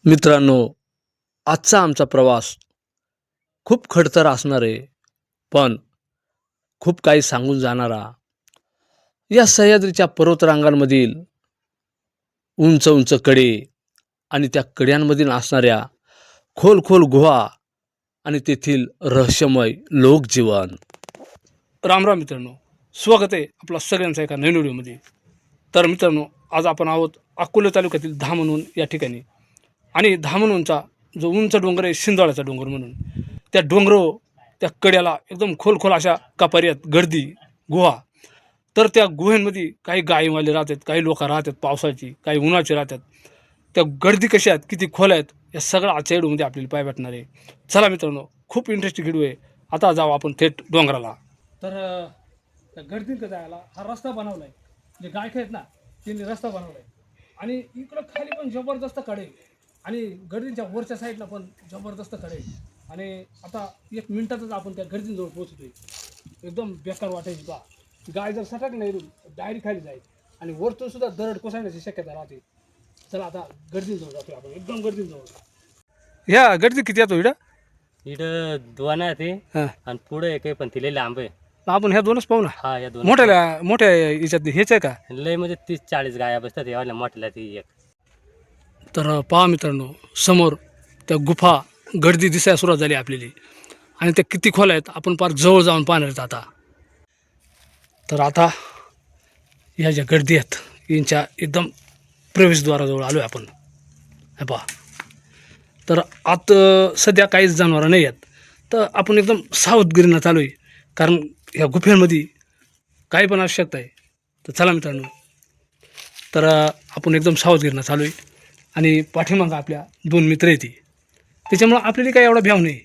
मित्रांनो, आजचा आमचा प्रवास खूप खडतर असणार आहे, पण खूप काही सांगून जाणारा. या सह्याद्रीच्या पर्वतरांगांमधील उंच उंच कडे आणि त्या कड्यांमधील असणाऱ्या खोल खोल गुहा आणि तेथील रहस्यमय लोकजीवन. राम राम मित्रांनो, स्वागत आहे आपला सगळ्यांचा एका नवीन व्हिडिओमध्ये. तर मित्रांनो, आज आपण आहोत अकोले तालुक्यातील धामणहून या ठिकाणी. आणि धामणहूनचा जो उंच डोंगर आहे, शिंदोळ्याचा डोंगर म्हणून, त्या डोंगरावर त्या कड्याला एकदम खोल खोल अशा कपाऱ्यात गर्दी गुहा. तर त्या गुहेमध्ये काही गायीवाले राहतात, काही लोक राहतात पावसाची, काही उन्हाची राहतात. त्या गर्दी कशा आहेत, किती खोल आहेत, या सगळं आजच्या व्हिडिओमध्ये आपल्याला पाय भेटणार आहे. चला मित्रांनो, खूप इंटरेस्टिंग व्हिडिओ आहे. आता जाऊ आपण थेट डोंगराला. तर त्या गर्दीत जायला हा रस्ता बनवला आहे. जे गायक आहेत ना, त्यांनी रस्ता बनवला आहे. आणि इकडं खाली पण जबरदस्त कडे आणि गर्दीच्या वरच्या साईडला पण जबरदस्त कडे. आणि आता 1 मिनिटातच आपण त्या गर्दीजवळ पोहोचतोय. एकदम बेकार वाटायची बा. गाय जर सटक नाही डायरेक्ट खाली जाईल आणि वरतून सुद्धा दरड कोसळण्याची शक्यता राहते. चला आता गर्दीजवळ जातोय आपण, एकदम गर्दीजवळ. ह्या गर्दी किती येतो इकडं? इकडं दोन आहे ते हां, आणि पुढे एक आहे पण तिले लांब आहे. आपण ह्या दोनच पाहू ना. हा या दोन मोठ्या याच्यात हेच आहे का? लय म्हणजे 30-40 गाया बसतात एवढ्या मोठ्याला ती एक. तर पहा मित्रांनो, समोर त्या गुफा गर्दी दिसायला सुरुवात झाली आपल्याला. आणि त्या किती खोल आहेत, आपण फार जवळ जाऊन पाहणार आहेत आता. तर आता ह्या ज्या गर्दी आहेत, यांच्या एकदम प्रवेशद्वाराजवळ आलो आहे आपण. हे पहा. तर आत सध्या काहीच जनावरं नाही आहेत. तर आपण एकदम सावधगिरीनं चालू आहे, कारण ह्या गुफेमध्ये काही पण असू शकतं आहे. तर चला मित्रांनो, तर आपण एकदम सावधगिरीनं चालू आहे. आणि पाठीमागं आपल्या 2 मित्र येते, त्याच्यामुळं आपल्याला काही एवढा भ्याव नाही.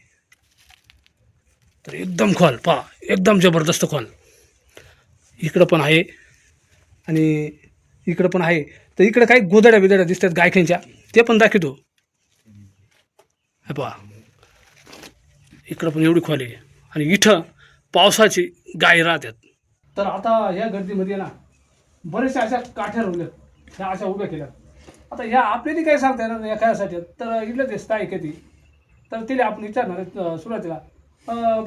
तर एकदम खोल पहा, एकदम जबरदस्त खोल. इकडं पण आहे आणि इकडं पण आहे. तर इकडं काही गोदड्या बिदड्या दिसतात गायकांच्या, ते पण दाखवतो. हे पहा, इकडं पण एवढी खोल आहे. आणि इथं पावसाची गायी राहतात. तर आता ह्या गर्दीमध्ये ना बरेचशा अशा काठ्या रोवल्यात, ह्या अशा उभ्या केल्यात. आता ह्या आपल्याला काही सांगता येणार नाही या कायसाठी. तर इथलं ते स्थायिक आहे ती, तर तिला आपण विचारणार आहेत सुरुवातीला.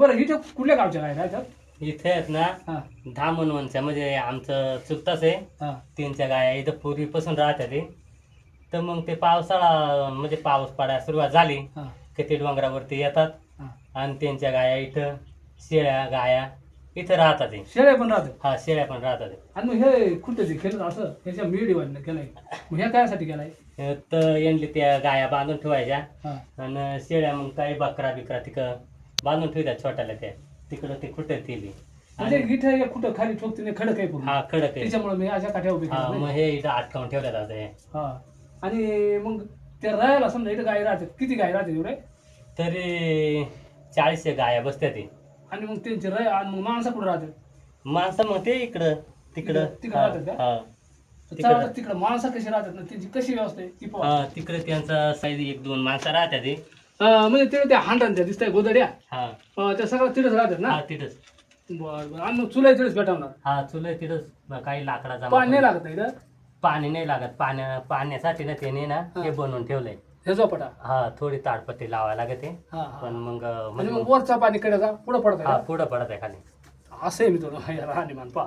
बरं, ही कुठल्या गावच्या गाय राहतात? इथे आहेत ना हां धामणवनच्या, म्हणजे आमचं चुकताच आहे. हां त्यांच्या गाया इथं पूर्वीपासून राहतात ते. तर मग ते पावसाळा म्हणजे पाऊस पडायला सुरुवात झाली हां की ते डोंगरावरती येतात हां. आणि त्यांच्या गाया इथं, शेळ्या गाया इथं राहतात ते. शेळ्या पण राहतात. हा, शेळ्या पण राहतात. आणि मग हे कुठे जे केलं असं ह्याच्या मिळवायला केलंय, मग ह्या कायसाठी केलाय? तर यांनी त्या गाया बांधून ठेवायच्या हां आणि शेळ्या मग काही बकरा बिकरा तिकडं बांधून ठेवतात छोट्याला, त्या तिकडं ते कुठं केली. म्हणजे इथं हे कुठं खाली ठोकते नाही, खडक आहे पूर्ण. हा, खडक आहे. त्याच्यामुळे मी अशा काठ्या उभी हा, केल्या मग नाही. हे इथं अटकावून ठेवण्यात आता. हा. आणि मग त्या राहायला समजा इथं गाय राहतात, किती गाय राहते एवढे? तरी 40 गाया बसत्या ते. आणि मग त्यांचे राय आणि मग माणसं कुठं राहतात? माणसं मग ते इकडं तिकडं. तिकडं हा, राहतात का? हा. चला तिकडं माणसं कशी राहतात ना, त्यांची कशी व्यवस्था आहे ती पाहा. हा, तिकडे त्यांचा साईज 1-2 माणसं राहत्या ते. म्हणजे ते त्या हांडांच्या दिसतंय गोदड्या, हा, त्या सगळ्या तिथंच राहतात ना. हा तिथंच. बरं बरं. आणि मग चुला तिथंच भेटवणार, हा, चुलं तिथंच. काही लाकडाचा पाणी नाही लागत नाही इथं? पाणी नाही लागत. पाण्यासाठी ना त्याने ना हे बनवून ठेवलंय. हे झोपटा. हा, थोडी ताडपत्री लावायला लागते. हा पण हा. मग आणि मग वरचा पाणी कड्याचा पुढं पडत हा, आहे. पुढं पडत आहे खाली. असं आहे मित्रांनो, हा राहणीमान पहा.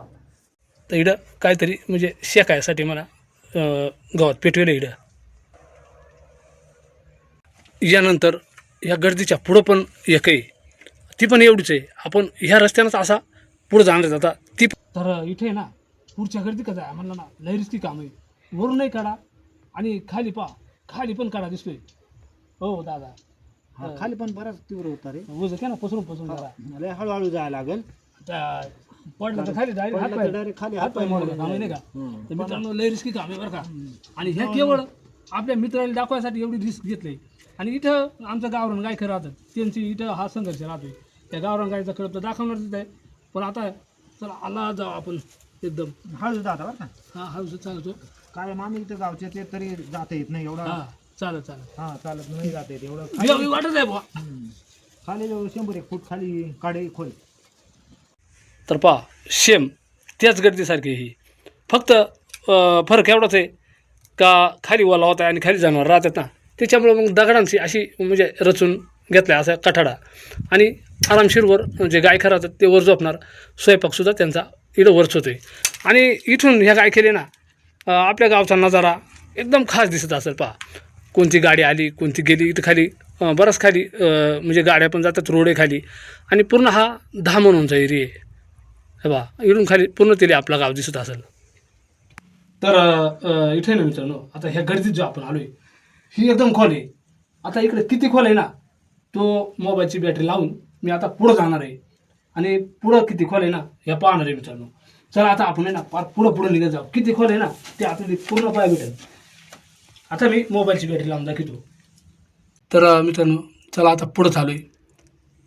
तर इकडं काहीतरी म्हणजे शेकायसाठी मला गावात पेटवेलं इकडं. यानंतर ह्या गर्दीच्या पुढं पण एक आहे, ती पण एवढीच आहे. आपण ह्या रस्त्यानंच असा पुढं जाणार जाता ती. तर इथे ना पुढच्या गर्दी कसं आहे म्हणलं ना, लय रिस्की काम आहे. वरूनही काढा आणि खाली पहा, खाली पण काढा दिसतोय. हो दादा, हा, खाली पण बराच तीव्र होता रे. उजं घ्या ना, पसरून जरा. लय हळूहळू जायला लागेल. पडलं तर खाली डायरेक्ट हात डायरेक्ट खाली हात पाय मोडलं काम आहे नाही का. तर मित्रांनो, लय रिस्की काम आहे बरं का. आणि हे केवळ आपल्या मित्राला दाखवायसाठी एवढी रिस्क घेतली. आणि इथं आमचं गावरान गायकर राहतात, त्यांची इथं हा संघर्ष राहतोय. त्या गावरान गायचा कळप तर दाखवणारच आहे. पण आता चला आला जाऊ आपण एकदम हळू जाता बरं का. हा हळू चालतो. काय मामी इथं गावचे ते तरी जाता येत नाही एवढा. हा चालत हा, चालत नाही जाता येत एवढं. एवढी वाटत आहे बुवा. खाली 100-1 फूट खाली काढे खोल. तर पहा, सेम त्याच गर्दीसारखी ही, फक्त फरक एवढाच आहे का खाली ओला होता आणि खाली जनावर राहतात ना, त्याच्यामुळं मग दगडांची अशी म्हणजे रचून घेतला असा कठाडा आणि आरामशीरवर जे गायखा राहतात ते वर झोपणार, स्वयंपाकसुद्धा त्यांचा इथं वरच होतोय. आणि इथून ह्या गायखेले ना आपल्या गावचा नजारा एकदम खास दिसत असेल. पहा कोणती गाडी आली कोणती गेली, इथं खाली बरंच खाली म्हणजे गाड्या पण जातात, रोड आहे खाली आणि पूर्ण हा 10 मनोंचा एरिया आहे. हे बा इथून खाली पूर्ण तिला आपला गाव दिसत असेल. तर इथे ना मित्रांनो, आता ह्या गर्दीत जो आपण आलो आहे ही एकदम खोल आहे. आता इकडे किती खोल आहे ना, तो मोबाईलची बॅटरी लावून मी आता पुढं जाणार आहे आणि पुढं किती खोल आहे ना ह्या पाहणार आहे मित्रांनो. चला आता आपण आहे ना फार पुढं निघत जाऊ. किती खोल आहे ना ते आपल्याला पूर्ण पाय भेटेल. आता मी मोबाईलची बॅटरी लावून दाखवतो. तर मित्रांनो चला आता पुढं चालू आहे.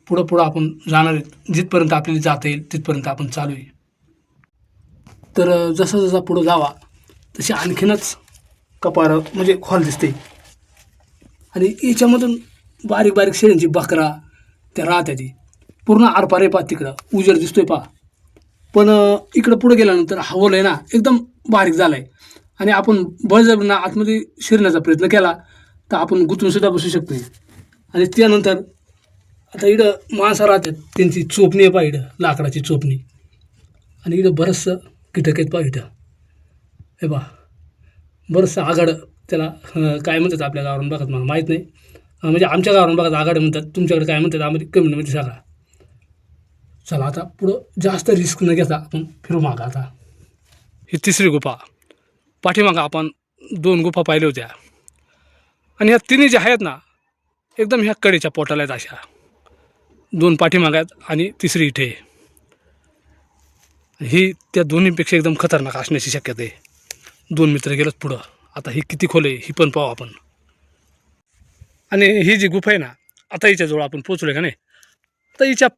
पुढं आपण जाणार आहेत. जिथपर्यंत आपल्याला जाता येईल तिथपर्यंत आपण चालू आहे. तर जसा जसा पुढं जावा तशी आणखीनच कपारं म्हणजे खोल दिसते आणि याच्यामधून बारीक बारीक शेळ्यांची बकरा त्या राहत्या ती पूर्ण आरपारे पा तिकडं उजेड दिसतोय पा. पण इकडं पुढं गेल्यानंतर हवल आहे ना एकदम बारीक झालं आहे आणि आपण बळजबरीनं आतमध्ये शिरण्याचा प्रयत्न केला तर आपण गुंतूनसुद्धा बसू शकतो. आणि त्यानंतर आता इकडं माणसं राहतात, त्यांची चोपणी आहे पा इकडं, लाकडाची चोपणी. आणि इकडं बरंचसं कीटक आहेत पा इथं. हे बा बरंचसं आघाड त्याला काय म्हणतात आपल्या गावावरून बघत मला माहीत नाही. म्हणजे आमच्या गावावरून बघत आघाड म्हणतात, तुमच्याकडे काय म्हणतात आम्हाला कम्युनिटीमध्ये सांगा. चला आता पुढं जास्त रिस्क न घेता आपण फिरू मागा. आता ही तिसरी गुफा. पाठीमागं आपण 2 गुफा पाहिल्या होत्या आणि ह्या तिन्ही ज्या आहेत ना एकदम ह्या कडेच्या पोटाला आहेत. अशा 2 पाठीमागं आहेत आणि तिसरी इथे. ही त्या दोन्हीपेक्षा एकदम खतरनाक असण्याची शक्यता आहे. 2 मित्र गेलंच पुढं. आता ही किती खोल आहे ही पण पाहू आपण. आणि ही जी गुफा आहे ना आता हिच्याजवळ आपण पोचलो का नाही, तर हिच्या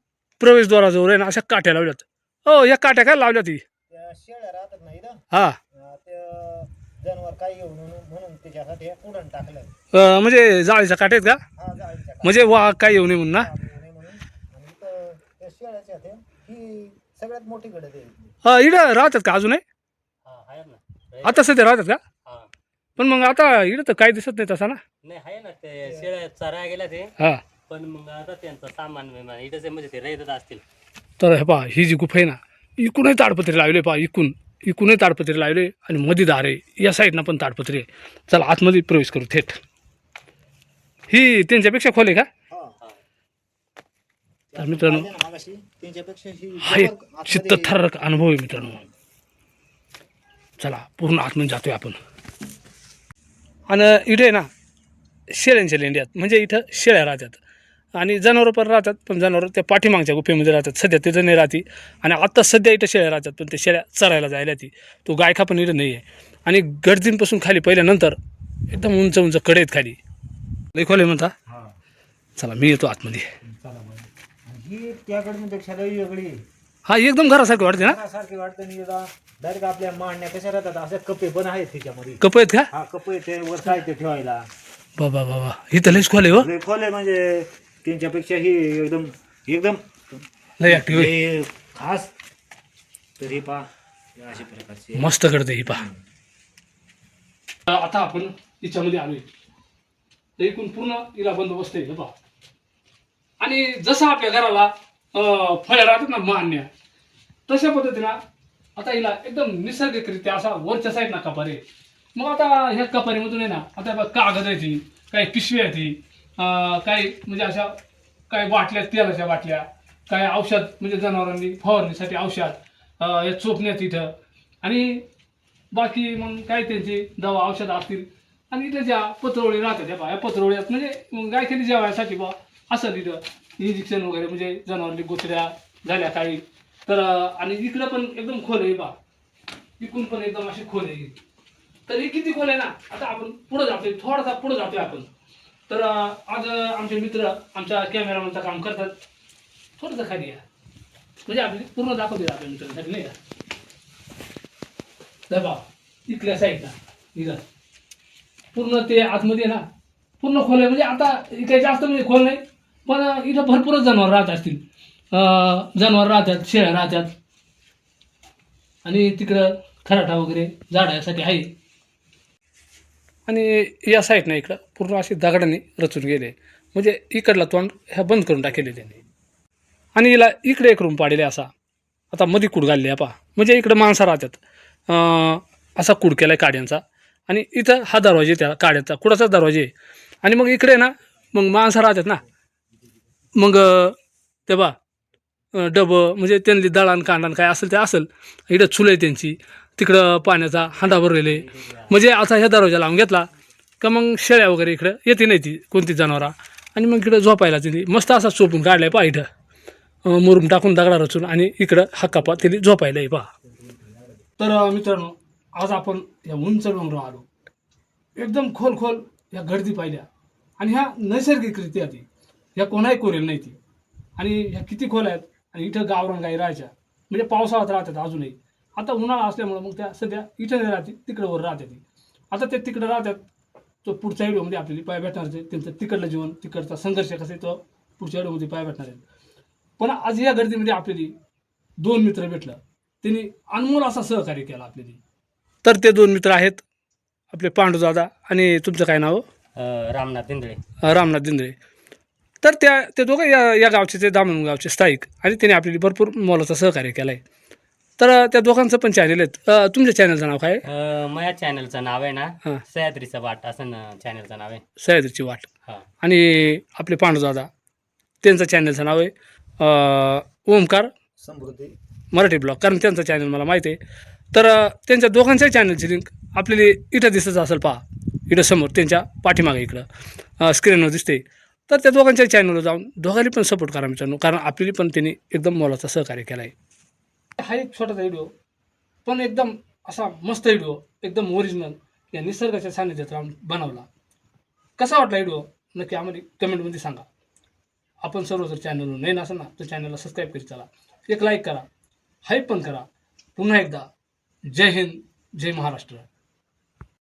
प्रवेशद्वाराजवळ आहे ना अशा काट्या लावल्यात. हो या काट्या काय लावल्या ती त्या शेळ्या राहतात ना इथं, हां ते जनावर काही घेऊन म्हणून त्याच्यासाठी हे कुडण टाकलंय. म्हणजे जाळीच्या काट्या आहेत का? हा जाळीच्या म्हणजे वाघ काय येऊ नये म्हणून ना. काट्या म्हणून. आणि इथं त्या शेळ्याच्या ते ही सगळ्यात मोठी गडद आहे. इकडं राहतात का अजूनही? हा आहे ना. आता सध्या राहतात का? हा पण मग आता इकडं तर काही दिसत नाही तसा ना. नाही आहे ना, ते शेळ्या चरायला गेल्या ते. हां पण मग आता त्यांचं सामान विमान इथंच आहे, म्हणजे ते रहितच असतील. तर हे पहा ही जी गुफा आहे ना इकूनही ताडपत्री लावले पहा. इकूनही ताडपत्री लावले आणि मध्ये दार आहे. या साईडनं पण ताडपत्री आहे. चला आतमध्ये प्रवेश करू थेट. ही त्यांच्यापेक्षा खोल आहे का? तर मित्रांनो त्यांच्यापेक्षा ही हा एक चित्तथरारक अनुभव आहे मित्रांनो. चला पूर्ण आतमध्ये जातोय आपण. आणि इथे ना शेळ्यांच्या लेंड्यात म्हणजे इथं शेळ्या राहतात आणि जनावरं पण राहतात. पण जनावरं त्या पाठीमागच्या गुफेमध्ये राहतात. सध्या तिथं नाही राहती. आणि आत्ता सध्या इथं शेळ्या राहतात पण ते शेळ्या चरायला जायला ती. तो गायखा पण इथं नाही आहे. आणि गर्दींपासून खाली पहिल्यानंतर एकदम उंच उंच कडे आहेत खाली. लई खोल आहे म्हणता. चला मी येतो आतमध्ये. ही त्याकडूनपेक्षा लई वेगळी हा एकदम घरासारखं वाटते ना. सारखी वाटतं. आणि डायरेक्ट आपल्या मांडण्या कशा राहतात असे कप्पे पण आहेत त्याच्यामध्ये. कप आहेत का? हा कप्पे ते वर साहित्य ठेवायला बाबा बाबा ही तर लईच खोल आहे हो. लई खोल आहे. म्हणजे त्यांच्यापेक्षा ही एकदम एकदम लई ॲक्टिव्ह आहे. हे खास. तर हे पहा अशा प्रकारचे मस्त करते ही पहा. आता आपण हिच्यामध्ये आलोय. तर एकूण पूर्ण हिला बंदोबस्त आहे पहा. आणि जसं आपल्या घराला फळ्या राहतात ना मान्य तशा पद्धतीनं आता हिला एकदम निसर्गिकरित्या असा वरच्या साईड ना कपार आहे. मग आता ह्या कपारीमधून आहे ना आता कागद आहे ती, काही पिशव्या आहे ती, काही म्हणजे अशा काही बाटल्या तेलाच्या बाटल्या, काय औषध म्हणजे जनावरांनी फवारणीसाठी औषध, या चोपण्यात तिथं आणि बाकी मग काय त्यांची दवा औषध असतील. आणि इथं ज्या पत्रवळी राहतात त्या पत्रवळ्यात म्हणजे गायखेरी जेवायसाठी बा असं तिथं इंजेक्शन वगैरे म्हणजे जनावरांनी गोचऱ्या झाल्या काही तर. आणि इकडं पण एकदम खोल आहे बा. इकडून पण एकदम अशी खोल आहे. तर ही किती खोल आहे ना. आता आपण पुढं जातोय, थोडासा पुढं जातोय आपण. तर आज आमचे मित्र आमच्या कॅमेरामॅनचं काम करतात. थोडंसं खाली या म्हणजे आपली पूर्ण दाखवते आपल्या मित्रांसाठी नाही का. बा इथल्या साईडला इथं पूर्ण ते आतमध्ये ना पूर्ण खोल आहे. म्हणजे आता काही जास्त म्हणजे खोल नाही पण इथं भरपूरच जनावर राहत असतील. जनावर राहतात, शेळ्या राहतात आणि तिकडं खराठा वगैरे झाडासाठी आहे. आणि या साईडनं इकडं पूर्ण अशी दगडाने रचून गेले, म्हणजे इकडला तोंड ह्या बंद करून टाकेले त्यांनी. आणि हिला इकडे एक रूम पाडले असा, आता मध्ये कूड घालली पहा, म्हणजे इकडं माणसं राहतात. असा कूड केला आहे काड्यांचा, आणि इथं हा दरवाजा त्या काड्यांचा कुडाचा दरवाजा आहे. आणि मग इकडे ना मग माणसं राहतात ना, मग ते बा डबं म्हणजे त्यांनी दळण कांडण काय असेल ते असेल. इकडं चुलं आहे त्यांची, तिकडं पाण्याचा हांडा भरलेले. म्हणजे आता ह्या दरवाजा लावून घेतला का मग शेळ्या वगैरे इकडं येते नाही ती कोणती जनावरा. आणि मग इकडं झोपायला तिने मस्त असा चोपून काढलाय पहा इथं, मुरुम टाकून दगडा रचून, आणि इकडं हा कपा तिने झोपायला आहे पहा. तर मित्रांनो, आज आपण या उंच डोंगरावर आलो, एकदम खोल खोल ह्या गर्दी पाहिल्या, आणि ह्या नैसर्गिकरित्या ती ह्या कोणाही कोरेल नाही ती. आणि ह्या किती खोल आहेत, आणि इथं गावरान गाई राहायच्या, म्हणजे पावसाळ्यात राहतात अजूनही. आता उन्हाळा असल्यामुळं मग त्या सध्या इथं नाही राहते, तिकडं वर राहते ती. आता ते तिकडं राहतात, तो पुढच्या व्हिडिओमध्ये आपल्याला पाय भेटणार आहे. त्यांचं तिकडलं जीवन, तिकडचा संघर्ष कसं आहे तो पुढच्या व्हिडिओमध्ये पाय भेटणार आहे. पण आज या गर्दीमध्ये आपल्याला 2 मित्र भेटलं, त्यांनी अनमोल असा सहकार्य केला आपल्याला. तर ते 2 मित्र आहेत आपले पांडुदादा, आणि तुमचं काय नाव? रामनाथ दिंदळे. रामनाथ दिंदळे. तर ते दोघं या गावचे, ते दामण गावचे स्थायिक, आणि त्यांनी आपल्याला भरपूर मोलाचं सहकार्य केलं आहे. तर त्या दोघांचं पण चॅनल आहेत. तुमच्या चॅनलचं नाव काय आहे? माझ्या चॅनलचं नाव आहे ना हां. सह्याद्रीचा वाट असं चॅनलचं नाव आहे. सह्याद्रीची वाट. हां. आणि आपले पांडुदादा, त्यांचं चॅनलचं नाव आहे ओमकार समृद्धी मराठी ब्लॉग, कारण त्यांचं चॅनल मला माहिती आहे. तर त्यांच्या दोघांच्याही चॅनलची लिंक आपल्याला इथं दिसत असेल पहा, इथं समोर त्यांच्या पाठीमागे इकडं स्क्रीनवर दिसते. तर त्या दोघांच्या चॅनलवर जाऊन दोघांनी पण सपोर्ट करा मित्रांनो, कारण आपल्याला पण त्यांनी एकदम मोलाचं सहकार्य केलं आहे. हा एक छोटासा व्हिडिओ, पण एकदम असा मस्त व्हिडिओ, एकदम ओरिजिनल या निसर्गाच्या सानिध्यात राहून बनवला. कसा वाटला व्हिडिओ नक्की आम्हाला कमेंटमध्ये सांगा. आपण सर्व जर चॅनलवर नाही नसेल ना, तर चॅनलला सबस्क्राईब करीत चला, एक लाईक करा, हाईप पण करा. पुन्हा एकदा जय हिंद, जय महाराष्ट्र.